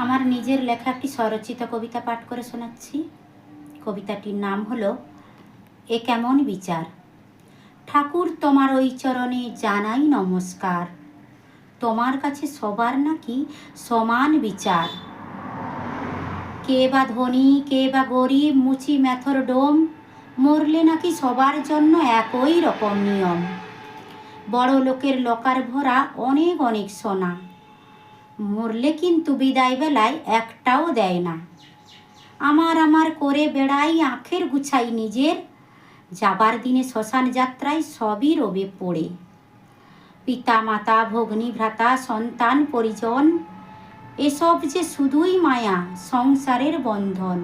আমার নিজের লেখা একটি স্বরচিত কবিতা পাঠ করে শোনাচ্ছি। কবিতাটির নাম হলো এ কেমন বিচার। ঠাকুর তোমার ওই চরণে জানাই নমস্কার। তোমার কাছে সবার নাকি সমান বিচার। কে বা ধনী, কে বা গরিব, মুচি মেথর ডোম, মরলে নাকি সবার জন্য একই রকম নিয়ম। বড় লোকের লকার ভরা অনেক অনেক সোনা, মরলে কিন্তু বিদায় বেলায় একটাও দেয় না। আমার আমার করে বেড়াই আখের গুছাই নিজের, যাবার দিনে শ্মশান যাত্রায় সবই রবে পড়ে। পিতা মাতা, ভগ্নী ভ্রাতা, সন্তান পরিজন, এসব যে শুধুই মায়া, সংসারের বন্ধন।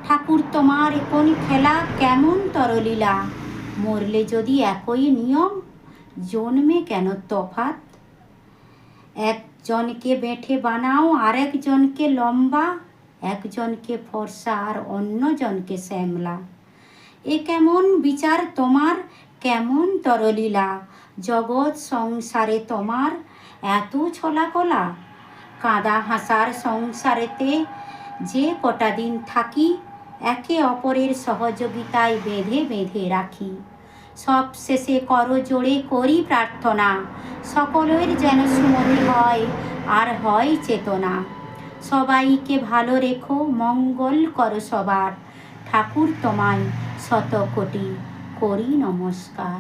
ঠাকুর তোমার এখন খেলা কেমন তরলীলা, মরলে যদি একই নিয়ম, জন্মে কেন তফাৎ। একজনকে বেঁটে বানাও আর একজনকে লম্বা, একজনকে ফর্সা আর অন্যজনকে শ্যামলা। এ কেমন বিচার তোমার, কেমন তরলীলা, জগৎ সংসারে তোমার এত ছলাকলা। কাঁদা হাসার সংসারেতে যে কটা দিন থাকি, একে অপরের সহযোগিতায় বেঁধে বেঁধে রাখি। সব শেষে করো জোড়ে করি প্রার্থনা, সকলের যেন সুমতি হয় আর হয় চেতনা। সবাইকে ভালো রেখো, মঙ্গল করো সবার, ঠাকুর তোমায় শত কোটি করি নমস্কার।